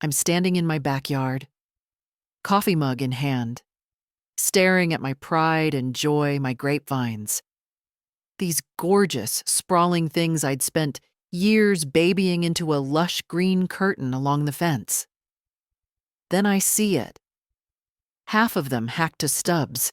I'm standing in my backyard, coffee mug in hand, staring at my pride and joy, my grapevines. These gorgeous, sprawling things I'd spent years babying into a lush green curtain along the fence. Then I see it. Half of them hacked to stubs,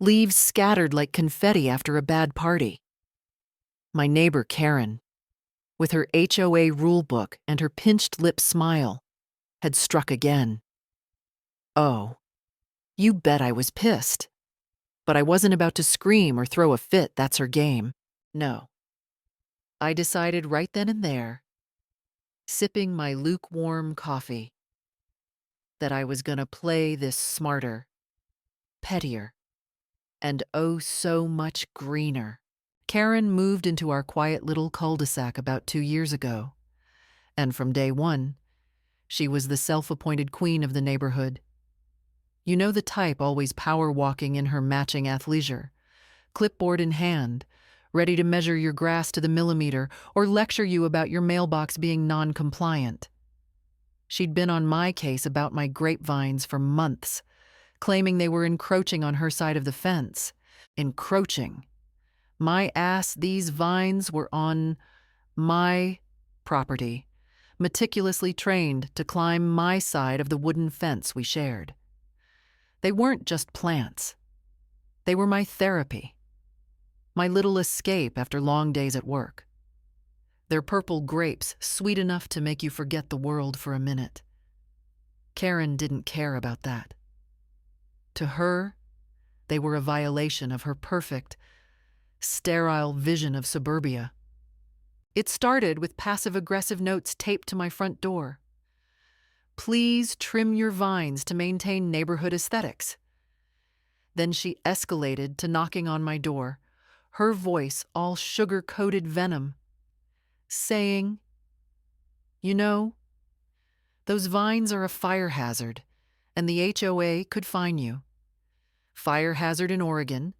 leaves scattered like confetti after a bad party. My neighbor Karen, with her HOA rulebook and her pinched lip smile, had struck again. Oh, you bet I was pissed. But I wasn't about to scream or throw a fit, that's her game. No. I decided right then and there, sipping my lukewarm coffee, that I was gonna play this smarter, pettier, and oh so much greener. Karen moved into our quiet little cul-de-sac about 2 years ago, and from day one, she was the self-appointed queen of the neighborhood. You know the type always power walking in her matching athleisure, clipboard in hand, ready to measure your grass to the millimeter or lecture you about your mailbox being non-compliant. She'd been on my case about my grapevines for months, claiming they were encroaching on her side of the fence. Encroaching. My ass, these vines were on my property, meticulously trained to climb my side of the wooden fence we shared. They weren't just plants. They were my therapy, my little escape after long days at work. Their purple grapes, sweet enough to make you forget the world for a minute. Karen didn't care about that. To her, they were a violation of her perfect, sterile vision of suburbia. It started with passive-aggressive notes taped to my front door. Please trim your vines to maintain neighborhood aesthetics. Then she escalated to knocking on my door, her voice all sugar-coated venom, saying, "You know, those vines are a fire hazard, and the HOA could fine you. Fire hazard in Oregon,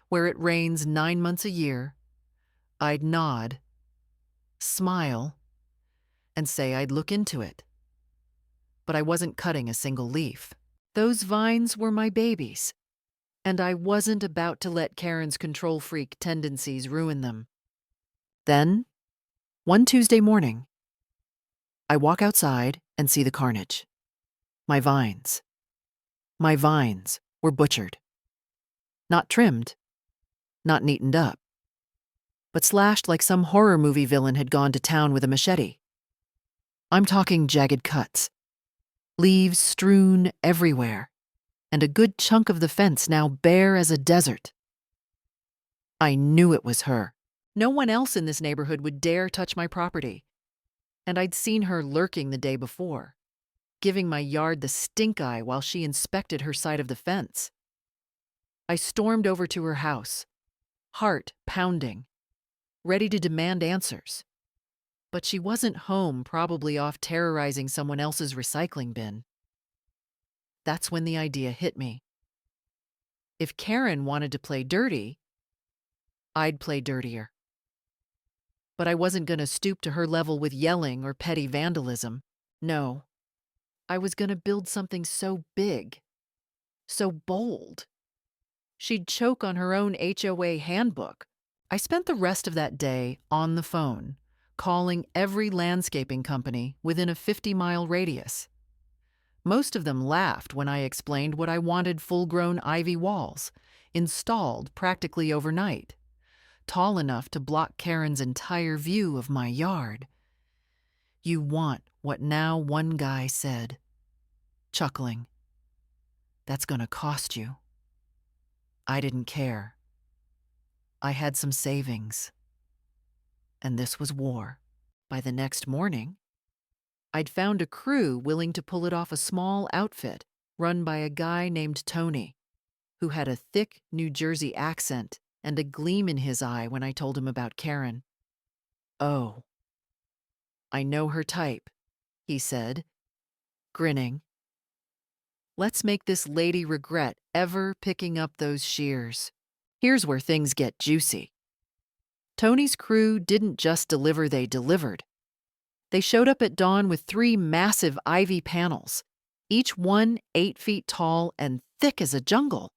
where it rains 9 months a year." I'd nod, smile, and say I'd look into it. But I wasn't cutting a single leaf. Those vines were my babies, and I wasn't about to let Karen's control freak tendencies ruin them. Then, one Tuesday morning, I walk outside and see the carnage. My vines were butchered. Not trimmed, not neatened up, but slashed like some horror movie villain had gone to town with a machete. I'm talking jagged cuts, leaves strewn everywhere, and a good chunk of the fence now bare as a desert. I knew it was her. No one else in this neighborhood would dare touch my property, and I'd seen her lurking the day before, giving my yard the stink eye while she inspected her side of the fence. I stormed over to her house, heart pounding, ready to demand answers. But she wasn't home, probably off terrorizing someone else's recycling bin. That's when the idea hit me. If Karen wanted to play dirty, I'd play dirtier. But I wasn't going to stoop to her level with yelling or petty vandalism. No, I was going to build something so big, so bold. She'd choke on her own HOA handbook. I spent the rest of that day on the phone, calling every landscaping company within a 50-mile radius. Most of them laughed when I explained what I wanted: full-grown ivy walls, installed practically overnight, tall enough to block Karen's entire view of my yard. You want what now one guy said, chuckling. That's gonna cost you. I didn't care. I had some savings. And this was war. By the next morning, I'd found a crew willing to pull it off, a small outfit run by a guy named Tony, who had a thick New Jersey accent and a gleam in his eye when I told him about Karen. "Oh, I know her type," he said, grinning. "Let's make this lady regret ever picking up those shears." Here's where things get juicy. Tony's crew didn't just deliver, they delivered. They showed up at dawn with 3 massive ivy panels, each one 8 feet tall and thick as a jungle.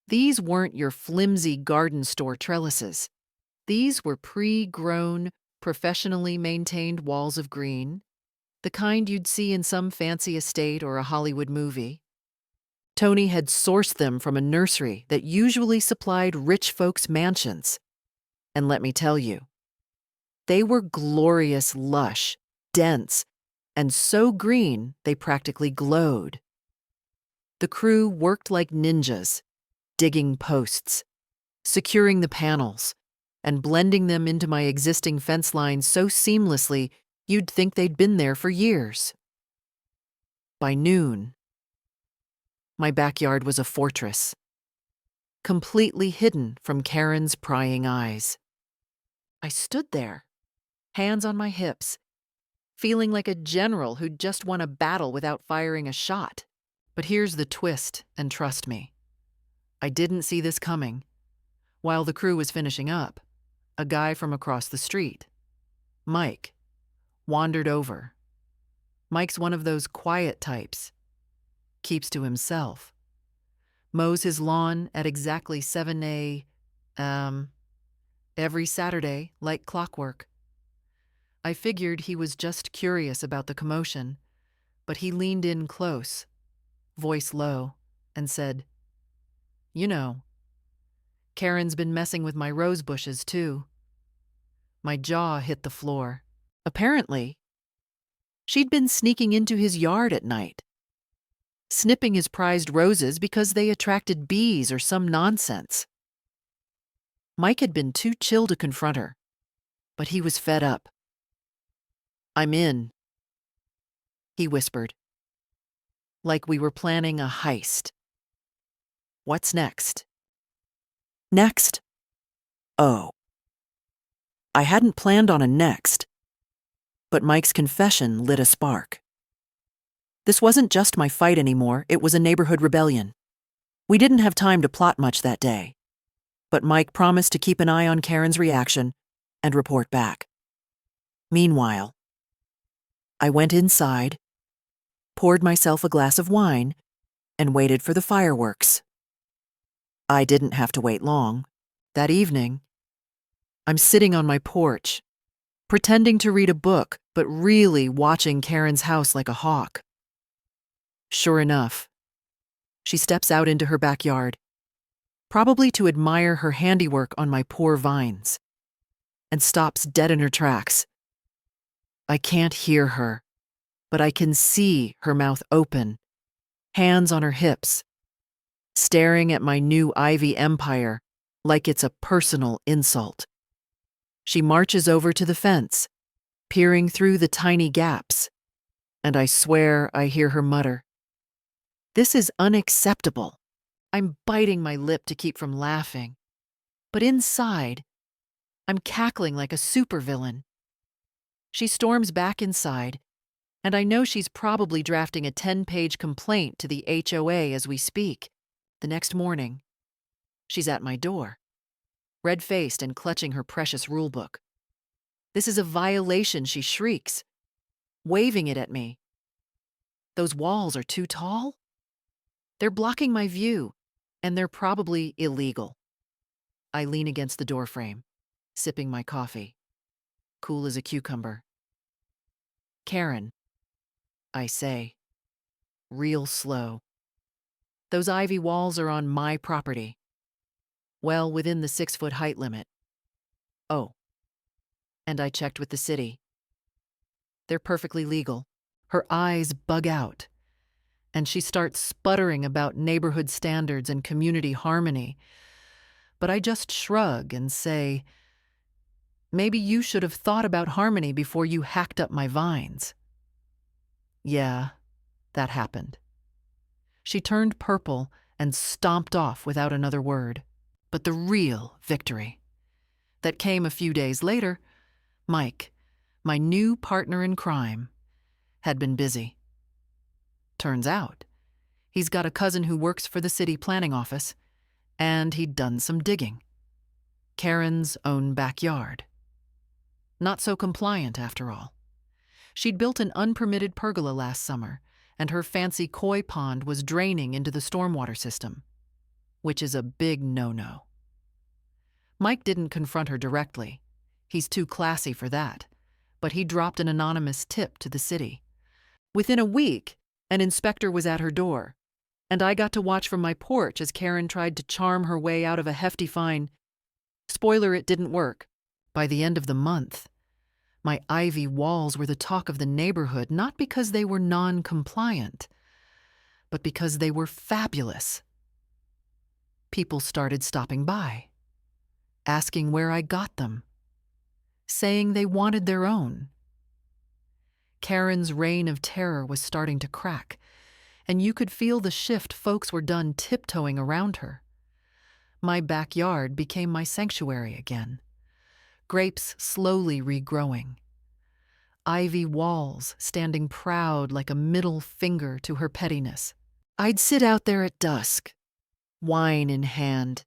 These weren't your flimsy garden store trellises. These were pre-grown, professionally maintained walls of green, the kind you'd see in some fancy estate or a Hollywood movie. Tony had sourced them from a nursery that usually supplied rich folks' mansions. And let me tell you, they were glorious, lush, dense, and so green they practically glowed. The crew worked like ninjas, digging posts, securing the panels, and blending them into my existing fence line so seamlessly you'd think they'd been there for years. By noon, my backyard was a fortress, completely hidden from Karen's prying eyes. I stood there, hands on my hips, feeling like a general who'd just won a battle without firing a shot. But here's the twist, and trust me, I didn't see this coming. While the crew was finishing up, a guy from across the street, Mike, wandered over. Mike's one of those quiet types, keeps to himself, mows his lawn at exactly 7 a.m. every Saturday like clockwork. I figured he was just curious about the commotion, but he leaned in close, voice low, and said, "You know, Karen's been messing with my rose bushes, too." My jaw hit the floor. Apparently, she'd been sneaking into his yard at night, snipping his prized roses because they attracted bees or some nonsense. Mike had been too chill to confront her, but he was fed up. "I'm in," he whispered, like we were planning a heist. "What's next?" Next? Oh. I hadn't planned on a next, but Mike's confession lit a spark. This wasn't just my fight anymore, it was a neighborhood rebellion. We didn't have time to plot much that day, but Mike promised to keep an eye on Karen's reaction and report back. Meanwhile, I went inside, poured myself a glass of wine, and waited for the fireworks. I didn't have to wait long. That evening, I'm sitting on my porch, pretending to read a book, but really watching Karen's house like a hawk. Sure enough, she steps out into her backyard, probably to admire her handiwork on my poor vines, and stops dead in her tracks. I can't hear her, but I can see her mouth open, hands on her hips, staring at my new ivy empire like it's a personal insult. She marches over to the fence, peering through the tiny gaps, and I swear I hear her mutter, "This is unacceptable." I'm biting my lip to keep from laughing, but inside, I'm cackling like a supervillain. She storms back inside, and I know she's probably drafting a 10-page complaint to the HOA as we speak. The next morning, she's at my door, red-faced and clutching her precious rulebook. "This is a violation," she shrieks, waving it at me. "Those walls are too tall? They're blocking my view, and they're probably illegal." I lean against the doorframe, sipping my coffee, cool as a cucumber. "Karen," I say, real slow, "those ivy walls are on my property. Well, within the 6-foot height limit. Oh, and I checked with the city. They're perfectly legal." Her eyes bug out, and she starts sputtering about neighborhood standards and community harmony. But I just shrug and say, "Maybe you should have thought about harmony before you hacked up my vines." Yeah, that happened. She turned purple and stomped off without another word. But the real victory that came a few days later, Mike, my new partner in crime, had been busy. Turns out, he's got a cousin who works for the city planning office, and he'd done some digging. Karen's own backyard. Not so compliant, after all. She'd built an unpermitted pergola last summer, and her fancy koi pond was draining into the stormwater system, which is a big no-no. Mike didn't confront her directly. He's too classy for that, but he dropped an anonymous tip to the city. Within a week, an inspector was at her door, and I got to watch from my porch as Karen tried to charm her way out of a hefty fine. Spoiler, it didn't work. By the end of the month, my ivy walls were the talk of the neighborhood, not because they were non-compliant, but because they were fabulous. People started stopping by, asking where I got them, saying they wanted their own. Karen's reign of terror was starting to crack, and you could feel the shift. Folks were done tiptoeing around her. My backyard became my sanctuary again, grapes slowly regrowing, ivy walls standing proud like a middle finger to her pettiness. I'd sit out there at dusk, wine in hand,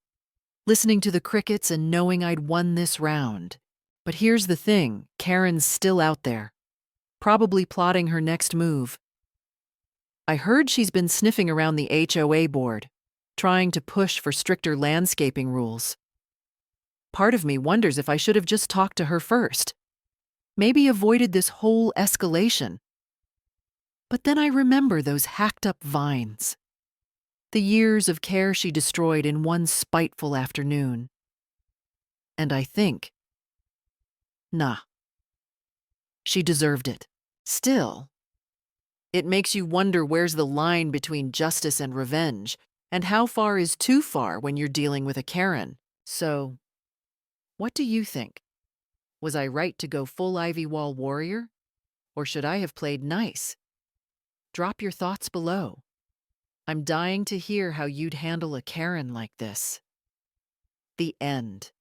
listening to the crickets and knowing I'd won this round. But here's the thing, Karen's still out there, probably plotting her next move. I heard she's been sniffing around the HOA board, trying to push for stricter landscaping rules. Part of me wonders if I should have just talked to her first, maybe avoided this whole escalation. But then I remember those hacked-up vines, the years of care she destroyed in one spiteful afternoon. And I think, nah, she deserved it. Still, it makes you wonder where's the line between justice and revenge, and how far is too far when you're dealing with a Karen. So, what do you think? Was I right to go full Ivy Wall warrior? Or should I have played nice? Drop your thoughts below. I'm dying to hear how you'd handle a Karen like this. The end.